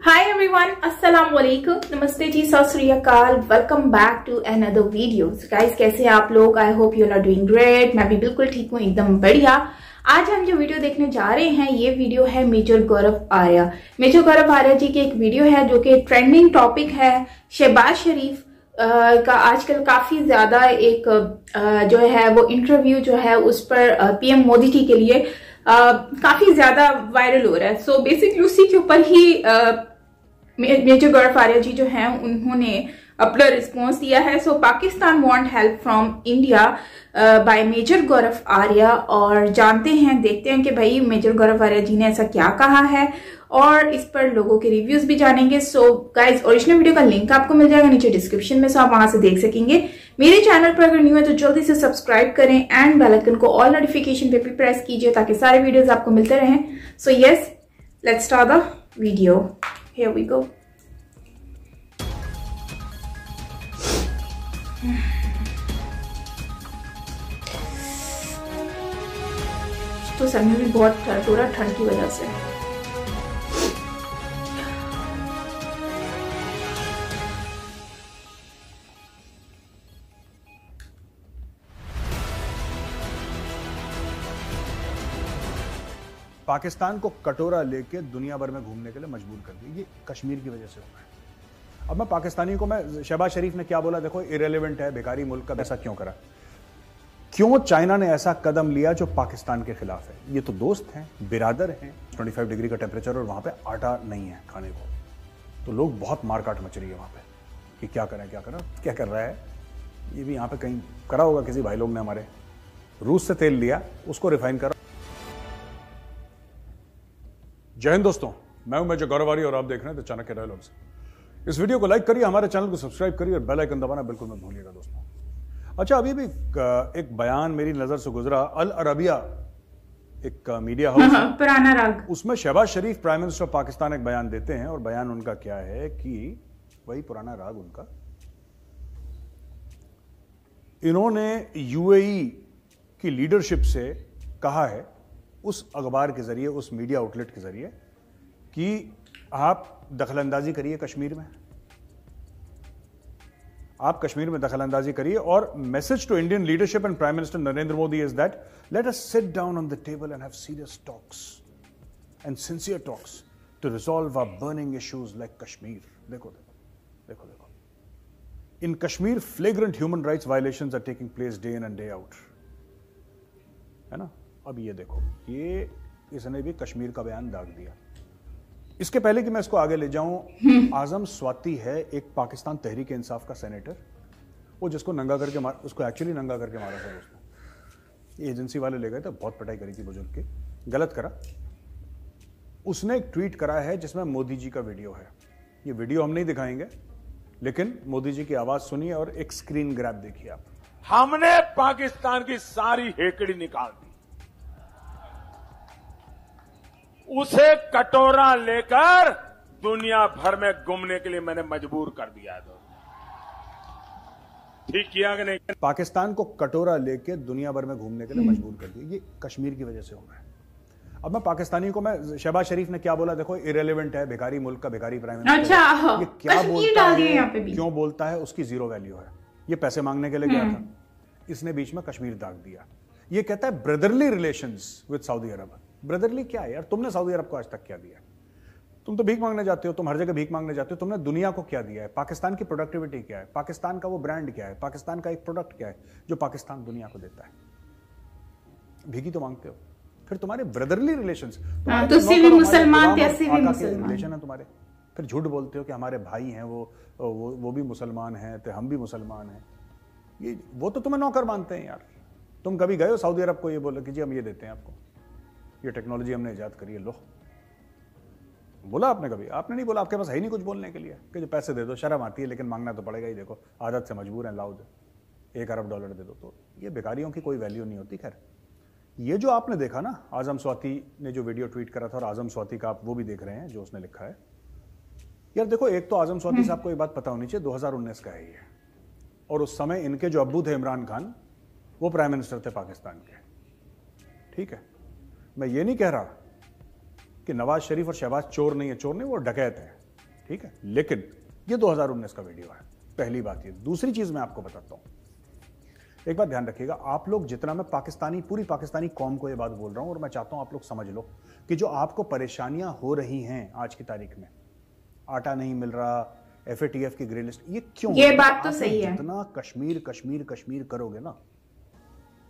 Hi everyone, अस्सलाम वालेकुम, नमस्ते जी, सत श्री अकाल, welcome back to another video. Guys कैसे हैं आप लोग? I hope you are doing great. मैं भी बिल्कुल ठीक हूँ, एकदम बढ़िया। आज हम जो वीडियो देखने जा रहे हैं ये वीडियो है मेजर गौरव आर्या। मेजर गौरव आर्या जी की एक वीडियो है जो कि ट्रेंडिंग टॉपिक है। शहबाज शरीफ का आजकल काफी ज्यादा एक जो है वो इंटरव्यू जो है उस पर पीएम मोदी जी के लिए काफी ज्यादा वायरल हो रहा है। सो बेसिकली उसी के ऊपर ही मेजर गौरव आर्या जी जो हैं उन्होंने अपना रिस्पॉन्स दिया है। So Pakistan want help from India by major Gaurav Arya, और जानते हैं देखते हैं कि भाई मेजर गौरव आर्या जी ने ऐसा क्या कहा है और इस पर लोगों के रिव्यूज भी जानेंगे। सो गाइज ओरिजिनल वीडियो का लिंक आपको मिल जाएगा नीचे डिस्क्रिप्शन में, सो आप वहां से देख सकेंगे। मेरे चैनल पर अगर न्यू है तो जल्दी से सब्सक्राइब करें एंड बेल आइकन को ऑल नोटिफिकेशन पे भी प्रेस कीजिए ताकि सारे वीडियोस आपको मिलते रहें। So yes, let's start the video. Here we go. तो सर में भी बहुत हो रहा ठंड की वजह से। पाकिस्तान को कटोरा लेके दुनिया भर में घूमने के लिए मजबूर कर दिया। ये कश्मीर की वजह से हुआ है। अब मैं पाकिस्तानी को, मैं शहबाज शरीफ ने क्या बोला, देखो इरेलेवेंट है, बेकारी मुल्क का, ऐसा क्यों करा, क्यों चाइना ने ऐसा कदम लिया जो पाकिस्तान के खिलाफ है। ये तो दोस्त हैं, बिरादर हैं। 25 डिग्री का टेम्परेचर और वहां पे आटा नहीं है खाने को, तो लोग बहुत मारकाट मच रही है वहां पे कि क्या करें क्या करें। क्या कर रहा है ये भी यहाँ पे कहीं करा होगा किसी भाई लोग ने हमारे। रूस से तेल लिया, उसको रिफाइन करा। जय हिंद दोस्तों, मैं हूं मेजर गौरव आर्या और आप देख रहे हैं द चाणक्य डायलॉग्स। इस वीडियो को लाइक करिए, हमारे चैनल को सब्सक्राइब करिए और बेल आइकन दबाना बिल्कुल मत भूलिएगा दोस्तों। अच्छा, अभी भी एक बयान मेरी नजर से गुजरा, अल अरबिया एक मीडिया हाउस पुराना राग, उसमें शहबाज शरीफ प्राइम मिनिस्टर ऑफ पाकिस्तान एक बयान देते हैं और बयान उनका क्या है कि वही पुराना राग उनका, इन्होंने यूएई की लीडरशिप से कहा है उस अखबार के जरिए, उस मीडिया आउटलेट के जरिए, कि आप दखलंदाजी करिए कश्मीर में, आप कश्मीर में दखलंदाजी करिए। और message to Indian leadership and prime minister Narendra Modi is that let us sit down on the table and have serious talks and sincere talks to resolve our burning issues like Kashmir. देखो देखो देखो देखो, in Kashmir flagrant human rights violations are taking place day in and day out, है ना। अब ये देखो, ये इसने भी कश्मीर का बयान दाग दिया। इसके पहले कि मैं इसको आगे ले जाऊं, आजम स्वाति है एक पाकिस्तान तहरीक इंसाफ का सेनेटर, वो जिसको नंगा करके मार, उसको एक्चुअली नंगा करके मारा था उसने। एजेंसी वाले ले गए थे, बहुत पिटाई करी थी बुजुर्ग की, गलत करा। उसने एक ट्वीट करा है जिसमें मोदी जी का वीडियो है। ये वीडियो हम नहीं दिखाएंगे, लेकिन मोदी जी की आवाज सुनिए और एक स्क्रीन ग्रैब देखिए आप। हमने पाकिस्तान की सारी हेकड़ी निकाल दी, उसे कटोरा लेकर दुनिया भर में घूमने के लिए मैंने मजबूर कर दिया। तो ठीक किया कि नहीं? पाकिस्तान को कटोरा लेके दुनिया भर में घूमने के लिए मजबूर कर दिया। ये कश्मीर की वजह से हो रहा है। अब मैं पाकिस्तानी को, मैं शहबाज शरीफ ने क्या बोला, देखो इरेलेवेंट है, बेकारी मुल्क का, बेकारी प्राइम मिनिस्टर। अच्छा, ये क्या बोलता है, यहाँ पे भी क्यों बोलता है, उसकी जीरो वैल्यू है। ये पैसे मांगने के लिए गया था, इसने बीच में कश्मीर दाग दिया। ये कहता है brotherly relations with Saudi Arab. Brotherly क्या है यार? तुमने सऊदी अरब को आज तक क्या दिया? तुम तो भीख मांगने जाते हो, तुम हर जगह भीख मांगने जाते हो। तुमने दुनिया को क्या दिया है? पाकिस्तान की प्रोडक्टिविटी क्या है? पाकिस्तान का वो ब्रांड क्या है? पाकिस्तान का एक प्रोडक्ट क्या है जो पाकिस्तान दुनिया को देता है? भीख ही तो मांगते हो। फिर तुम्हारे ब्रदरली रिलेशंस, मुसलमान रिलेशन है तुम्हारे। फिर झूठ बोलते हो कि हमारे भाई हैं वो भी मुसलमान हैं, तो हम भी मुसलमान हैं। ये वो तो तुम्हें नौकर मानते हैं यार। तुम कभी गए हो सऊदी अरब को ये बोलो कि जी हम ये देते हैं आपको, ये टेक्नोलॉजी हमने इजाद करी है, लो? बोला आपने कभी? आपने नहीं बोला, आपके पास है ही नहीं कुछ बोलने के लिए कि जो पैसे दे दो। शर्म आती है लेकिन मांगना तो पड़ेगा ही। देखो आदत से मजबूर हैं, लाओ दे, $1 अरब दे दो। तो ये बेकारियों की कोई वैल्यू नहीं होती। खैर, ये जो आपने देखा ना, आजम स्वाति ने जो वीडियो ट्वीट करा था, और आजम स्वाति का आप वो भी देख रहे हैं जो उसने लिखा है। यार देखो, एक तो आजम स्वाति साहब को ये बात पता होनी चाहिए, 2019 का है ये, और उस समय इनके जो अब्बू थे इमरान खान, वो प्राइम मिनिस्टर थे पाकिस्तान के। ठीक है, मैं ये नहीं कह रहा कि नवाज शरीफ और शहबाज चोर नहीं है, चोर नहीं, वो डकैत है। ठीक है, लेकिन ये 2019 का वीडियो है, पहली बात ये। दूसरी चीज मैं आपको बताता हूं, एक बात ध्यान रखिएगा आप लोग, जितना मैं पूरी पाकिस्तानी कौम को ये बात बोल रहा हूं और मैं चाहता हूं आप लोग समझ लो कि जो आपको परेशानियां हो रही हैं आज की तारीख में, आटा नहीं मिल रहा, FATF की ग्रे लिस्ट, ये क्यों? ये बात तो सही है। जितना कश्मीर कश्मीर कश्मीर करोगे ना,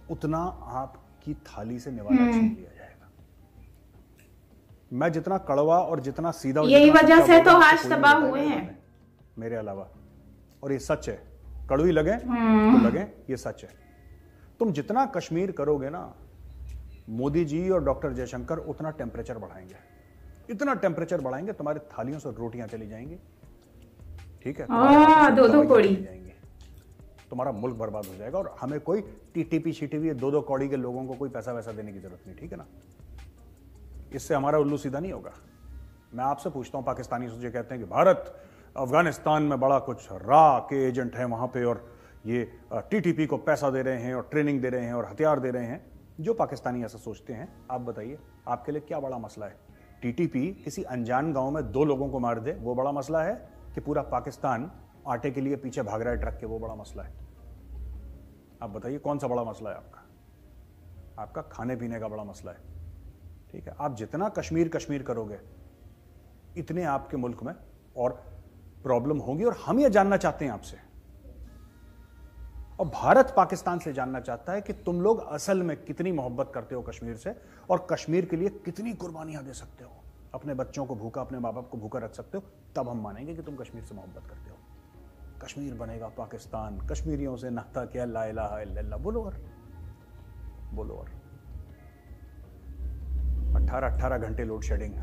उतना आपकी थाली से निवाला छीन लिया जाएगा। मैं जितना कड़वा और जितना सीधा, यही वजह से तो आज तबाह हुए हैं मेरे अलावा, और ये सच है, कड़वी लगे तो लगे, ये सच है। तुम जितना कश्मीर करोगे ना, मोदी जी और डॉक्टर जयशंकर उतना टेम्परेचर बढ़ाएंगे, इतना टेम्परेचर बढ़ाएंगे तुम्हारी थालियों से रोटियां चली जाएंगी, ठीक है, दो कौड़ी जाएंगे, तुम्हारा मुल्क बर्बाद हो जाएगा। और हमें कोई TTP CTP 2 कौड़ी के लोगों को कोई पैसा वैसा देने की जरूरत नहीं, ठीक है ना। इससे हमारा उल्लू सीधा नहीं होगा। मैं आपसे पूछता हूं, पाकिस्तानी सोचे कहते हैं कि भारत अफगानिस्तान में बड़ा कुछ रा के एजेंट हैं वहां पे, और ये TTP को पैसा दे रहे हैं और ट्रेनिंग दे रहे हैं और हथियार दे रहे हैं। जो पाकिस्तानी ऐसा सोचते हैं, आप बताइए आपके लिए क्या बड़ा मसला है? TTP किसी अनजान गांव में 2 लोगों को मार दे, वो बड़ा मसला है? कि पूरा पाकिस्तान आटे के लिए पीछे भाग रहा है ट्रक के, वो बड़ा मसला है? आप बताइए कौन सा बड़ा मसला है आपका? आपका खाने पीने का बड़ा मसला है, ठीक है। आप जितना कश्मीर कश्मीर करोगे, इतने आपके मुल्क में और प्रॉब्लम होगी। और हम ये जानना चाहते हैं आपसे, और भारत पाकिस्तान से जानना चाहता है कि तुम लोग असल में कितनी मोहब्बत करते हो कश्मीर से, और कश्मीर के लिए कितनी कुर्बानियां दे सकते हो। अपने बच्चों को भूखा, अपने माँ बाप को भूखा रख सकते हो, तब हम मानेंगे कि तुम कश्मीर से मोहब्बत करते हो। कश्मीर बनेगा पाकिस्तान, कश्मीरियों से नाता क्या, ला इलाहा इल्लल्लाह, बोलो और बोलो। और 18 घंटे लोड शेडिंग,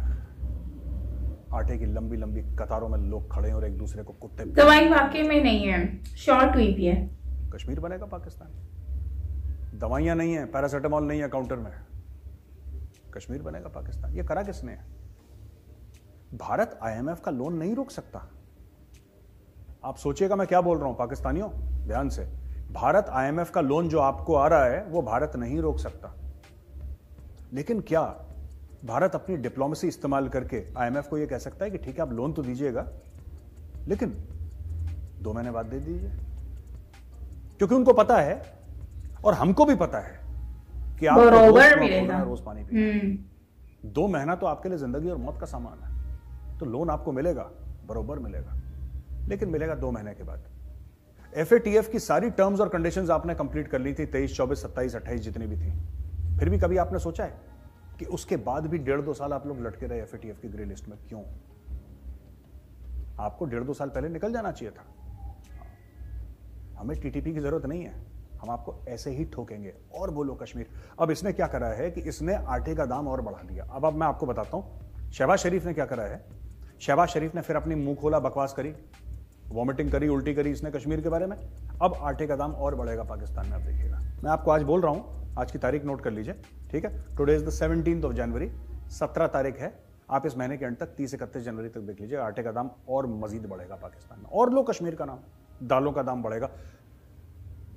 आटे की लंबी लंबी कतारों में लोग खड़े हैं और एक दूसरे को कुत्ते, दवाई वाकई में नहीं है, शॉर्ट हुई भी है। कश्मीर बनेगा पाकिस्तान। दवाइयां नहीं है, पैरासिटामॉल नहीं है काउंटर में, कश्मीर बनेगा पाकिस्तान। ये करा किसने? भारत IMF का लोन नहीं रोक सकता। आप सोचिएगा मैं क्या बोल रहा हूं पाकिस्तानियों, ध्यान से। भारत IMF का लोन जो आपको आ रहा है वो भारत नहीं रोक सकता, लेकिन क्या भारत अपनी डिप्लोमेसी इस्तेमाल करके IMF को यह कह सकता है कि ठीक है आप लोन तो दीजिएगा, लेकिन 2 महीने बाद दे दीजिए? क्योंकि उनको पता है और हमको भी पता है कि आप रोज पानी पीना, 2 महीना तो आपके लिए जिंदगी और मौत का सामान है। तो लोन आपको मिलेगा, बरोबर मिलेगा, लेकिन मिलेगा 2 महीने के बाद। FATF की सारी टर्म्स और कंडीशंस आपने कंप्लीट कर ली थी, 23, 24, 27, 28 जितनी भी थी। फिर भी कभी आपने सोचा है कि उसके बाद भी 1.5-2 साल आप लोग लटके रहे FATF की ग्रे लिस्ट में? क्यों? आपको 1.5-2 साल पहले निकल जाना चाहिए था। हमें TTP की जरूरत नहीं है, हम आपको ऐसे ही ठोकेंगे। और बोलो कश्मीर। अब इसने क्या करा है कि इसने आटे का दाम और बढ़ा दिया। अब मैं आपको बताता हूं शहबाज शरीफ ने क्या करा है। शहबाज शरीफ ने फिर अपनी मुंह खोला, बकवास करी, वॉमिटिंग करी, उल्टी करी इसने कश्मीर के बारे में। अब आटे का दाम और बढ़ेगा पाकिस्तान में, आप देखिएगा। मैं आपको आज बोल रहा हूं, आज की तारीख नोट कर लीजिए, ठीक है। Today is the 17th of January, 17 तारीख है। आप इस महीने के अंत तक 30-31 जनवरी तक देख लीजिए, आटे का दाम और मजीद बढ़ेगा पाकिस्तान में। और लो कश्मीर का नाम, दालों का दाम बढ़ेगा।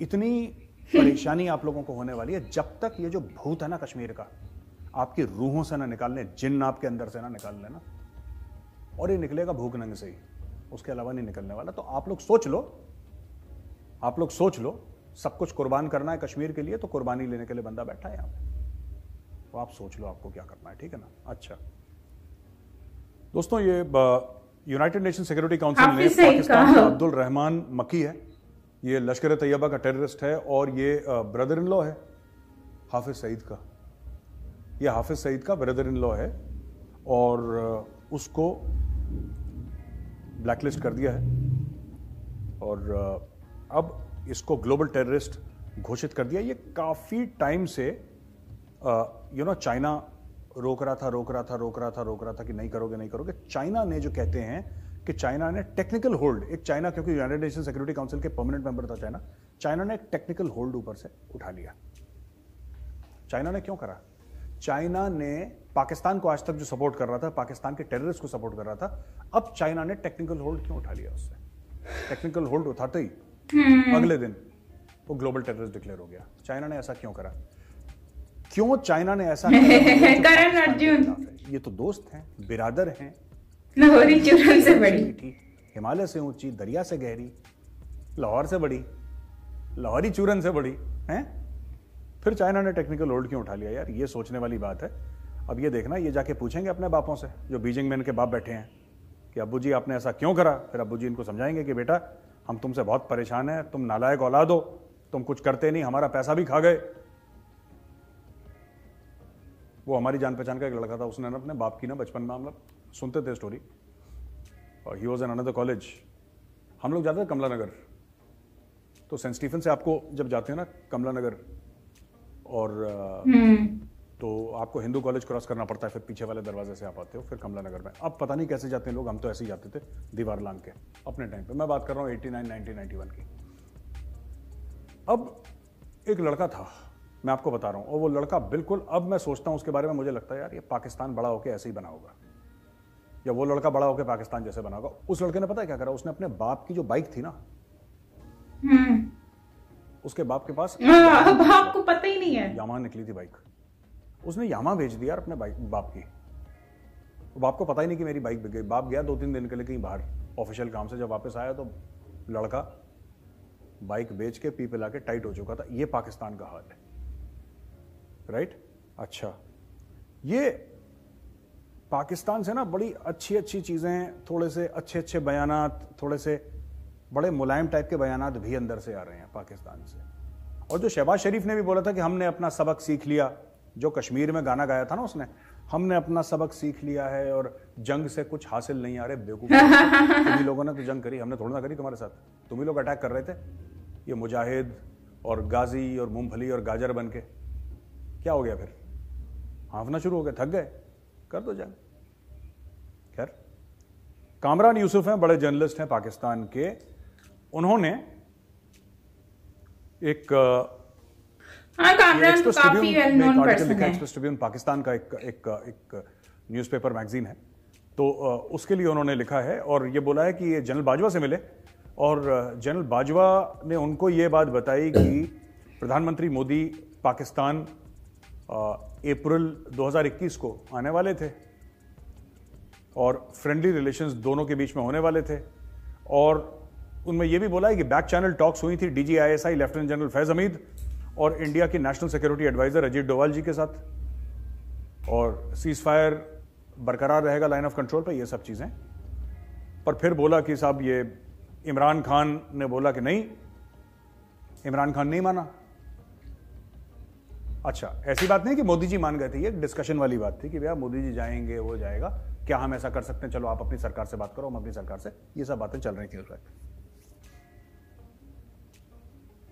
इतनी परेशानी आप लोगों को होने वाली है जब तक ये जो भूत है ना कश्मीर का आपकी रूहों से ना निकालने, जिन्न आपके अंदर से ना निकाल लेना, और ये निकलेगा भूख नंग से ही, उसके अलावा नहीं निकलने वाला। तो आप लोग सोच लो, आप लोग सोच लो, सब कुछ कुर्बान करना है कश्मीर के लिए, तो कुर्बानी लेने के लिए बंदा बैठा है यहां पे। तो आप सोच लो आपको क्या करना है, ठीक है ना। अच्छा दोस्तों, ये यूनाइटेड नेशन सिक्योरिटी काउंसिल ने पाकिस्तान का अब्दुल रहमान मकी है, ये लश्कर तैयबा का टेररिस्ट है, और ये ब्रदर इन लॉ है हाफिज सईद का। ये हाफिज सईद का ब्रदर इन लॉ है, और उसको ब्लैकलिस्ट कर दिया है, और अब इसको ग्लोबल टेररिस्ट घोषित कर दिया। ये काफी टाइम से चाइना रोक रहा था कि नहीं करोगे। चाइना ने जो कहते हैं कि चाइना ने टेक्निकल होल्ड, एक चाइना क्योंकि यूनाइटेड नेशन सिक्योरिटी काउंसिल के परमानेंट मेंबर था चाइना ने एक टेक्निकल होल्ड ऊपर से उठा लिया। चाइना ने क्यों करा? चाइना ने पाकिस्तान को आज तक जो सपोर्ट कर रहा था, पाकिस्तान के टेररिस्ट को सपोर्ट कर रहा था, अब चाइना ने टेक्निकल होल्ड क्यों उठा लिया उससे? टेक्निकल होल्ड उठाते ही अगले दिन वो ग्लोबल टेररिस्ट डिक्लेयर हो गया। चाइना ने ऐसा क्यों करा? क्यों चाइना ने ऐसा करा? करण अर्जुन, ये तो दोस्त हैं, बिरादर हैं, लाहौरी चूरन से बड़ी, मीठी, हिमालय से ऊंची, दरिया से गहरी, लाहौर से बड़ी, लाहौरी चूरन से बड़ी हैं। फिर चाइना ने टेक्निकल लोड क्यों उठा लिया यार, ये सोचने वाली बात है। अब ये देखना, ये जाके पूछेंगे अपने बापों से जो बीजिंग में इनके बाप बैठे हैं कि अब्बू जी आपने ऐसा क्यों करा। फिर अब्बू जी इनको समझाएंगे कि बेटा हम तुमसे बहुत परेशान हैं, तुम नालायक औलाद हो, तुम कुछ करते नहीं, हमारा पैसा भी खा गए। वो हमारी जान पहचान का एक लड़का था, उसने ना अपने बाप की ना बचपन में, हम लोग सुनते थे स्टोरी, और he was in another college. हम लोग जाते थे कमला नगर, तो सेंट स्टीफन से आपको जब जाते हैं ना कमला नगर, और तो आपको हिंदू कॉलेज क्रॉस करना पड़ता है, फिर पीछे वाले दरवाजे से आप आते हो, फिर कमला नगर में। अब पता नहीं कैसे जाते हैं लोग, हम तो ऐसे ही जाते थे दीवार लांग के अपने टाइम पे। मैं बात कर रहा हूँ 89, 90, 91 की। अब एक लड़का था, मैं आपको बता रहा हूँ, और वो लड़का बिल्कुल, अब मैं सोचता हूँ उसके बारे में, मुझे लगता है यार ये पाकिस्तान बड़ा होकर ऐसे ही बना होगा, या वो लड़का बड़ा होकर पाकिस्तान जैसे बना होगा। उस लड़के ने पता है क्या करा, उसने अपने बाप की जो बाइक थी ना, उसके बाप के पास, बाप को पता ही नहीं है, यामा निकली थी बाइक, उसने यामा बेच दिया यार अपने बाप की। बाप को पता ही नहीं कि मेरी बाइक बिक गई। बाप गया 2-3 दिन के लिए कहीं बाहर ऑफिशियल काम से, जब वापस आया तो लड़का बाइक बेच के पी पिला के टाइट हो चुका था। ये पाकिस्तान का हाल है, राइट। अच्छा, ये पाकिस्तान से ना बड़ी अच्छी अच्छी चीजें, थोड़े से अच्छे अच्छे बयानात, थोड़े से बड़े मुलायम टाइप के बयानात भी अंदर से आ रहे हैं पाकिस्तान से। और जो शहबाज शरीफ ने भी बोला था कि हमने अपना सबक सीख लिया, जो कश्मीर में गाना गाया था ना उसने, हमने अपना सबक सीख लिया है और जंग से कुछ हासिल नहीं आ रहे बेवकूफ। तुम्ही लोगों ने तो जंग करी, हमने थोड़ा ना करी तुम्हारे साथ। तुम ही लोग अटैक कर रहे थे, ये मुजाहिद और गाजी और मूंगफली और गाजर बन के। क्या हो गया फिर, हाँफना शुरू हो गए, थक गए, कर दो जंग। खैर, कामरान यूसुफ हैं, बड़े जर्नलिस्ट हैं पाकिस्तान के। उन्होंने एक कामरान तो काफी वेल नोन पर्सन है। एक्सप्रेस ट्रिब्यून पाकिस्तान का एक न्यूज़पेपर मैगजीन है, तो उसके लिए उन्होंने लिखा है और ये बोला है कि ये जनरल बाजवा से मिले, और जनरल बाजवा ने उनको ये बात बताई कि प्रधानमंत्री मोदी पाकिस्तान अप्रैल 2021 को आने वाले थे और फ्रेंडली रिलेशंस दोनों के बीच में होने वाले थे। और उनमें यह भी बोला है कि बैक चैनल टॉक्स हुई थी DGISI lieutenant general Faiz Hameed और इंडिया की national security adviser Ajit Doval ji के साथ, और सीज फायर बरकरार रहेगा लाइन ऑफ कंट्रोल पर, ये सब चीजें। पर फिर बोला कि साहब ये इमरान खान ने बोला कि नहीं, इमरान खान नहीं माना। अच्छा, ऐसी बात नहीं कि मोदी जी मान गए थे, ये डिस्कशन वाली बात थी कि भैया मोदी जी जाएंगे, वो जाएगा, क्या हम ऐसा कर सकते हैं, चलो आप अपनी सरकार से बात करो, हम अपनी सरकार से, ये सब बातें चल रही थी उस वक्त।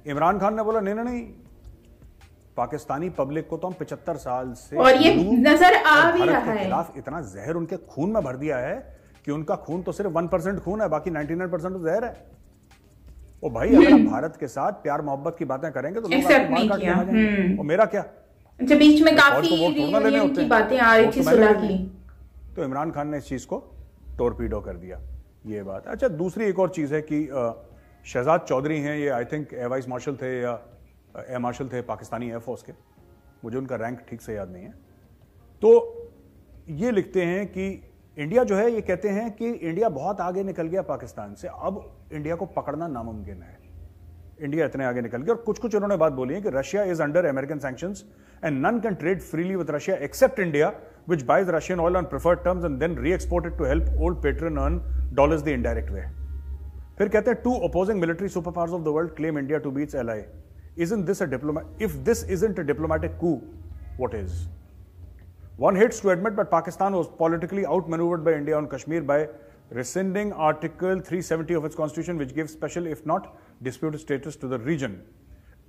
इमरान खान ने बोला नहीं नहीं नहीं, पाकिस्तानी पब्लिक को तो हम 75 साल से, और ये नजर आ भी रहा है, खिलाफ इतना जहर उनके खून में भर दिया है कि उनका खून तो सिर्फ 1% खून है, बाकी 99% तो जहर है। ओ भाई, अगर आप भारत के साथ प्यार मोहब्बत की बातें करेंगे तो लोग आपको मार काट के आ जाएंगे। और मेरा क्या, अच्छा बीच में काफी रीयूनियन की बातें आ रही थी, सुलह की, तो इमरान खान ने इस चीज को टोरपीडो कर दिया, ये बात। अच्छा, दूसरी एक और चीज है कि शहजाद चौधरी हैं, ये I think air vice marshal थे या एयर मार्शल थे पाकिस्तानी एयरफोर्स के, मुझे उनका रैंक ठीक से याद नहीं है। तो ये लिखते हैं कि इंडिया जो है, ये कहते हैं कि इंडिया बहुत आगे निकल गया पाकिस्तान से, अब इंडिया को पकड़ना नामुमकिन है। इंडिया इतने आगे निकल गया। और कुछ कुछ उन्होंने बात बोली है कि Russia is under American sanctions and none can trade freely with Russia except India which buys Russian oil on preferred terms and then re-export it to help old patron earn dollars the indirect way. फिर कहते हैं two opposing military super powers of the world claim India to be its ally. Isn't this a diplomat? If this isn't a diplomatic coup, what is? One hates to admit, but Pakistan was politically outmaneuvered by India on Kashmir by rescinding Article 370 of its constitution, which gives special, if not disputed status to the region.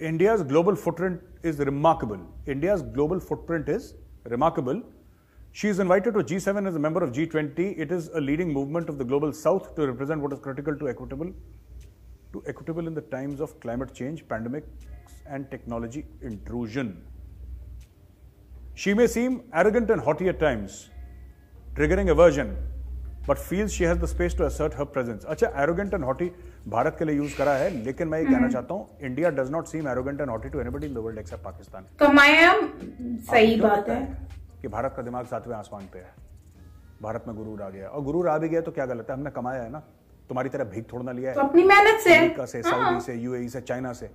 India's global footprint is remarkable. India's global footprint is remarkable. She is invited to G7 as a member of G20. It is a leading movement of the global south to represent what is critical to equitable in the times of climate change, pandemics, and technology intrusion. She may seem arrogant and haughty at times, triggering aversion, but feels she has the space to assert her presence. अच्छा, arrogant and haughty Bharat के लिए use करा है, लेकिन मैं ये कहना चाहता हूँ, India does not seem arrogant and haughty to anybody in the world except Pakistan. कमाया, सही बात है कि भारत का दिमाग 7वें आसमान पे है। भारत में गुरूर आ गया, और गुरूर आ भी गया तो क्या गलत है, हमने कमाया है ना, तुम्हारी तरह भीख थोड़ना लिया है, तो अपनी मेहनत से, अमेरिका से, सऊदी से, यूएई से, चाइना से।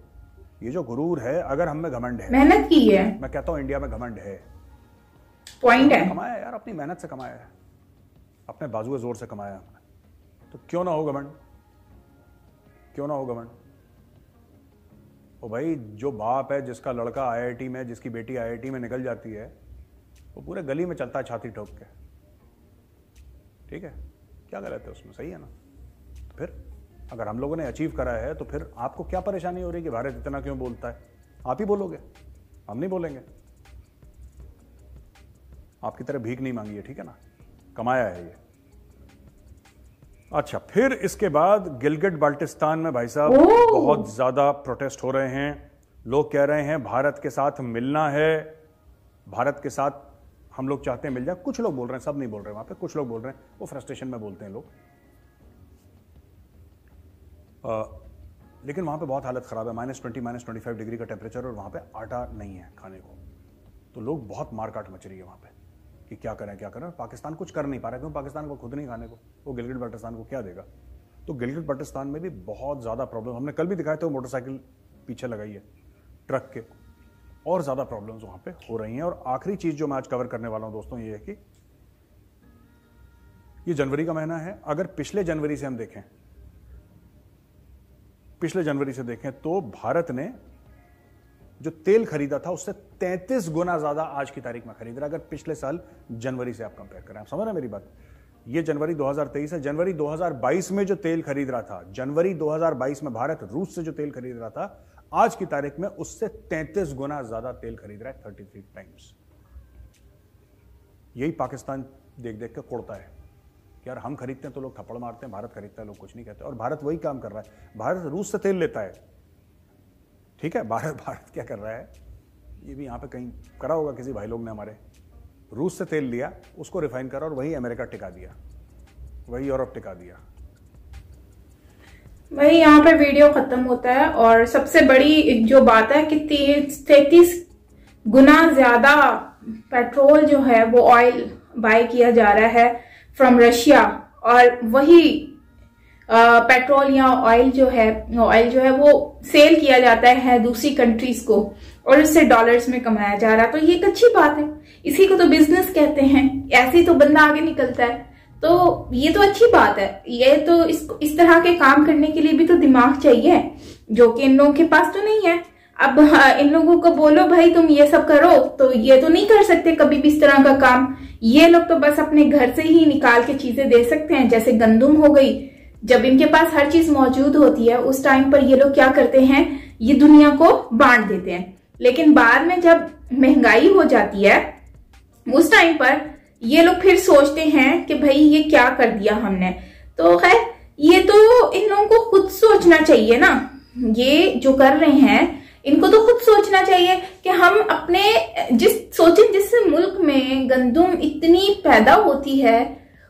ये जो गुरूर है, अगर हम में घमंड है, मेहनत की है, मैं कहता हूं इंडिया में घमंड है, पॉइंट है, कमाया यार, अपनी मेहनत से कमाया है, अपने बाजुए जोर से कमाया हमने, तो क्यों ना हो घमंड, क्यों ना हो घमंड। ओ भाई, जो बाप है जिसका लड़का आईआईटी में, जिसकी बेटी आईआईटी में निकल जाती है, वो पूरे गली में चलता है छाती ठोक के, ठीक है, क्या गलत है उसमें, सही है ना। तो फिर अगर हम लोगों ने अचीव करा है तो फिर आपको क्या परेशानी हो रही है कि भारत इतना क्यों बोलता है? आप ही बोलोगे, हम नहीं बोलेंगे। आपकी तरह भीख नहीं मांगी है, ठीक है ना, कमाया है ये। अच्छा, फिर इसके बाद गिलगिट बाल्टिस्तान में भाई साहब बहुत ज्यादा प्रोटेस्ट हो रहे हैं। लोग कह रहे हैं भारत के साथ मिलना है, भारत के साथ हम लोग चाहते हैं मिल जाए। कुछ लोग बोल रहे हैं, सब नहीं बोल रहे, वहां पे कुछ लोग बोल रहे हैं, वो फ्रस्ट्रेशन में बोलते हैं लोग। लेकिन वहां पे बहुत हालत खराब है, -20 -25 डिग्री का टेम्परेचर, और वहां पे आटा नहीं है खाने को, तो लोग बहुत मारकाट मच रही है वहां पे कि क्या करें क्या करें। पाकिस्तान कुछ कर नहीं पा रहा, क्यों? पाकिस्तान को खुद नहीं खाने को, वो गिलगिट बाल्टिस्तान को क्या देगा। तो गिलगिट बाल्टिस्तान में भी बहुत ज्यादा प्रॉब्लम, हमने कल भी दिखाया था, वो मोटरसाइकिल पीछे लगाई है ट्रक के, और ज्यादा प्रॉब्लम्स वहां पे हो रही हैं। और आखिरी चीज जो मैं आज कवर करने वाला हूं दोस्तों, ये है कि ये जनवरी का महीना है, अगर पिछले जनवरी से हम देखें, पिछले जनवरी से देखें तो भारत ने जो तेल खरीदा था उससे 33 गुना ज्यादा आज की तारीख में खरीद रहा है, अगर पिछले साल जनवरी से आप कंपेयर करें। आप समझ रहे हैं मेरी बात? ये जनवरी 2023 है, जनवरी 2022 में जो तेल खरीद रहा था, जनवरी 2022 में भारत रूस से जो तेल खरीद रहा था, आज की तारीख में उससे 33 गुना ज्यादा तेल खरीद रहा है, 33 टाइम्स। यही पाकिस्तान देख देख के कोड़ता है कि यार हम खरीदते हैं तो लोग थप्पड़ मारते हैं, भारत खरीदता है लोग कुछ नहीं कहते। और भारत वही काम कर रहा है, भारत रूस से तेल लेता है, ठीक है। भारत क्या कर रहा है, ये भी यहां पे कहीं करा होगा किसी भाई लोग ने हमारे, रूस से तेल लिया, उसको रिफाइन करा और वही अमेरिका टिका दिया, वही यूरोप टिका दिया। वही यहाँ पे वीडियो खत्म होता है। और सबसे बड़ी जो बात है कि 33 गुना ज्यादा पेट्रोल जो है वो ऑयल बाय किया जा रहा है फ्रॉम रशिया, और वही पेट्रोल या ऑयल जो है वो सेल किया जाता है दूसरी कंट्रीज को, और इससे डॉलर्स में कमाया जा रहा है। तो ये एक अच्छी बात है, इसी को तो बिजनेस कहते हैं, ऐसे ही तो बंदा आगे निकलता है। तो ये तो अच्छी बात है। ये तो इस तरह के काम करने के लिए भी तो दिमाग चाहिए, जो कि इन लोगों के पास तो नहीं है। अब इन लोगों को बोलो भाई तुम ये सब करो, तो ये तो नहीं कर सकते कभी भी इस तरह का काम। ये लोग तो बस अपने घर से ही निकाल के चीजें दे सकते हैं, जैसे गंदुम हो गई। जब इनके पास हर चीज मौजूद होती है, उस टाइम पर ये लोग क्या करते हैं, ये दुनिया को बांट देते हैं। लेकिन बाद में जब महंगाई हो जाती है, उस टाइम पर ये लोग फिर सोचते हैं कि भाई ये क्या कर दिया हमने। तो खैर, ये तो इन लोगों को खुद सोचना चाहिए ना, ये जो कर रहे हैं इनको तो खुद सोचना चाहिए कि हम अपने जिस मुल्क में गंदुम इतनी पैदा होती है,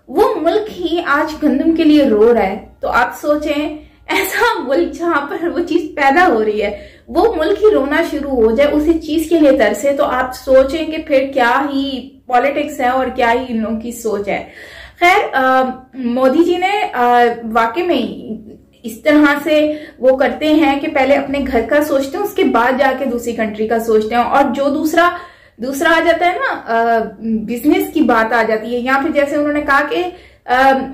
वो मुल्क ही आज गंदुम के लिए रो रहा है। तो आप सोचें, ऐसा मुल्क जहां पर वो चीज पैदा हो रही है, वो मुल्क ही रोना शुरू हो जाए उसी चीज के लिए तरसे, तो आप सोचें कि फिर क्या ही पॉलिटिक्स है और क्या ही इन लोगों की सोच है। खैर, मोदी जी ने वाकई में इस तरह से वो करते हैं कि पहले अपने घर का सोचते हैं, उसके बाद जाके दूसरी कंट्री का सोचते हैं। और जो दूसरा आ जाता है ना, बिजनेस की बात आ जाती है। या फिर जैसे उन्होंने कहा कि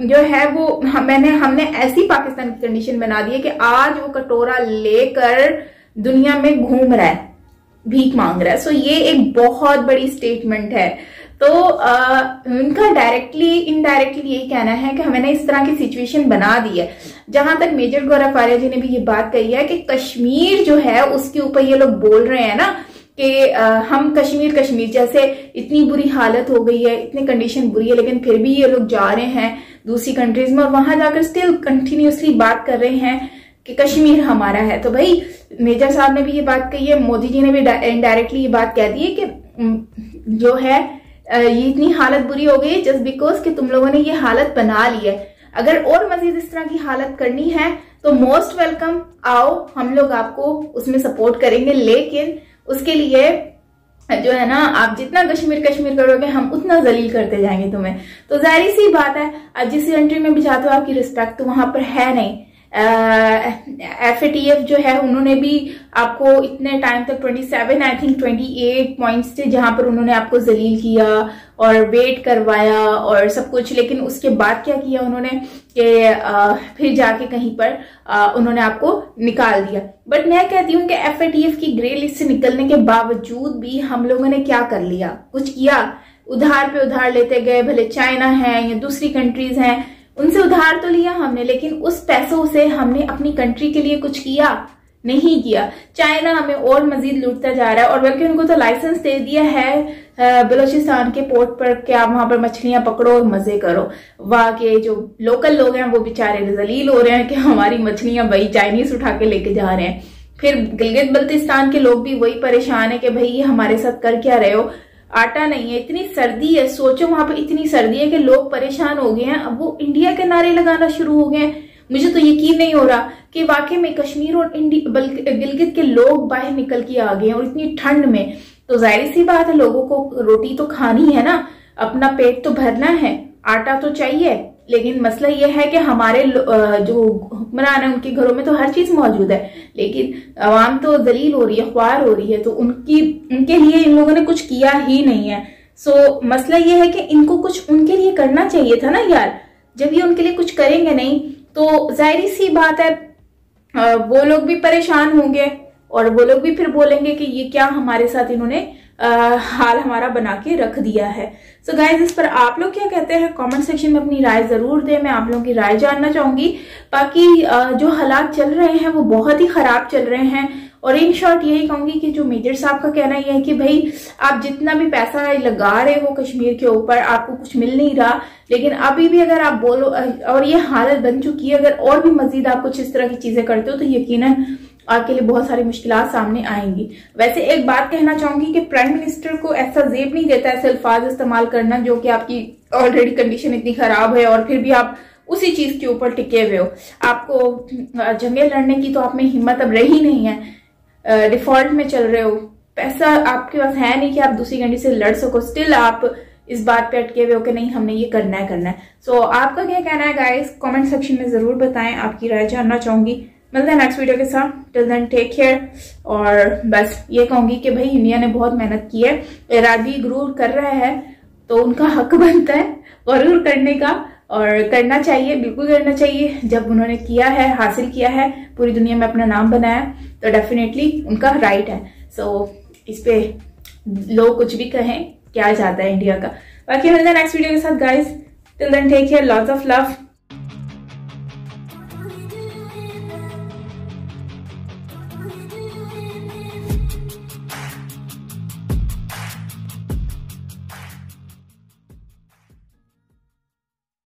जो है वो हमने ऐसी पाकिस्तान की कंडीशन बना दी है कि आज वो कटोरा लेकर दुनिया में घूम रहा है, भीख मांग रहा है। सो ये एक बहुत बड़ी स्टेटमेंट है। तो उनका डायरेक्टली इनडायरेक्टली यही कहना है कि मैंने इस तरह की सिचुएशन बना दी है। जहां तक मेजर गौरव आर्या जी ने भी ये बात कही है कि कश्मीर जो है उसके ऊपर ये लोग बोल रहे हैं ना कि हम कश्मीर जैसे इतनी बुरी हालत हो गई है, इतनी कंडीशन बुरी है, लेकिन फिर भी ये लोग जा रहे हैं दूसरी कंट्रीज में और वहां जाकर स्टिल कंटिन्यूसली बात कर रहे हैं कि कश्मीर हमारा है। तो भाई मेजर साहब ने भी ये बात कही है, मोदी जी ने भी इनडायरेक्टली ये बात कह दी है कि जो है ये इतनी हालत बुरी हो गई जस्ट बिकॉज कि तुम लोगों ने ये हालत बना ली है। अगर और मजीद इस तरह की हालत करनी है तो मोस्ट वेलकम, आओ हम लोग आपको उसमें सपोर्ट करेंगे, लेकिन उसके लिए जो है ना, आप जितना कश्मीर कश्मीर करोगे हम उतना जलील करते जाएंगे तुम्हें। तो जाहिर सी बात है, आप जिस कंट्री में भी जाते हो आपकी रिस्पेक्ट तो वहां पर है नहीं। FATF जो है उन्होंने भी आपको इतने टाइम तक 27 आई थिंक 28 पॉइंट्स थे जहां पर उन्होंने आपको जलील किया और वेट करवाया और सब कुछ, लेकिन उसके बाद क्या किया उन्होंने कि फिर जाके कहीं पर उन्होंने आपको निकाल दिया। बट मैं कहती हूँ कि FATF की ग्रे लिस्ट से निकलने के बावजूद भी हम लोगों ने क्या कर लिया, कुछ किया? उधार पे उधार लेते गए, भले चाइना है या दूसरी कंट्रीज हैं उनसे उधार तो लिया हमने, लेकिन उस पैसों से हमने अपनी कंट्री के लिए कुछ किया? नहीं किया। चाइना हमें और मजीद लूटता जा रहा है, और बल्कि उनको तो लाइसेंस दे दिया है बलूचिस्तान के पोर्ट पर कि आप वहां पर मछलियां पकड़ो और मजे करो। वहां के जो लोकल लोग हैं वो बेचारे जलील हो रहे हैं कि हमारी मछलियां भाई चाइनीज उठा के लेके जा रहे हैं। फिर गिलगित बल्तिस्तान के लोग भी वही परेशान है कि भाई ये हमारे साथ कर क्या रहे हो, आटा नहीं है, इतनी सर्दी है, सोचो वहां पे इतनी सर्दी है कि लोग परेशान हो गए हैं। अब वो इंडिया के नारे लगाना शुरू हो गए हैं। मुझे तो यकीन नहीं हो रहा कि वाकई में कश्मीर और गिलगित के लोग बाहर निकल के आ गए हैं, और इतनी ठंड में। तो जाहिर सी बात है लोगों को रोटी तो खानी है ना, अपना पेट तो भरना है, आटा तो चाहिए। लेकिन मसला यह है कि हमारे जो हुक्मरान है उनके घरों में तो हर चीज मौजूद है, लेकिन आवाम तो दलील हो रही है, ख्वार हो रही है। तो उनके लिए इन लोगों ने कुछ किया ही नहीं है। सो मसला यह है कि इनको कुछ उनके लिए करना चाहिए था ना यार। जब ये उनके लिए कुछ करेंगे नहीं तो जाहिर सी बात है वो लोग भी परेशान होंगे, और वो लोग भी फिर बोलेंगे कि ये क्या हमारे साथ इन्होंने हाल हमारा बना के रख दिया है। सो गाइज, इस पर आप लोग क्या कहते हैं कमेंट सेक्शन में अपनी राय जरूर दें। मैं आप लोगों की राय जानना चाहूंगी। बाकी जो हालात चल रहे हैं वो बहुत ही खराब चल रहे हैं, और इन शॉर्ट यही कहूंगी कि जो मेजर साहब का कहना यह है कि भाई आप जितना भी पैसा लगा रहे हो कश्मीर के ऊपर आपको कुछ मिल नहीं रहा, लेकिन अभी भी अगर आप बोलो और ये हालत बन चुकी है, अगर और भी मजीद आप कुछ इस तरह की चीजें करते हो तो यकीनन आपके लिए बहुत सारी मुश्किलात सामने आएंगी। वैसे एक बात कहना चाहूंगी कि प्राइम मिनिस्टर को ऐसा जेब नहीं देता ऐसे अल्फाज इस्तेमाल करना जो कि आपकी ऑलरेडी कंडीशन इतनी खराब है और फिर भी आप उसी चीज के ऊपर टिके हुए हो। आपको जंगें लड़ने की तो आप में हिम्मत अब रही नहीं है, डिफॉल्ट में चल रहे हो, पैसा आपके पास है नहीं कि आप दूसरी कंट्री से लड़ सको, स्टिल आप इस बात पे अटके हुए हो कि नहीं हमने ये करना है। सो आपका क्या कहना है गाइस, कमेंट सेक्शन में जरूर बताएं, आपकी राय जानना चाहूंगी। मिलते हैं नेक्स्ट वीडियो के साथ, टिल देन टेक केयर। और बस ये कहूंगी कि भाई इंडिया ने बहुत मेहनत की है, इरादी गुरूर कर रहा है तो उनका हक बनता है गुरूर करने का, और करना चाहिए, बिल्कुल करना चाहिए। जब उन्होंने किया है, हासिल किया है, पूरी दुनिया में अपना नाम बनाया, तो डेफिनेटली उनका राइट है। सो इस पे लोग कुछ भी कहें, क्या जाता है इंडिया का। बाकी मिलते हैं नेक्स्ट वीडियो के साथ guys, till then take care, lots of love.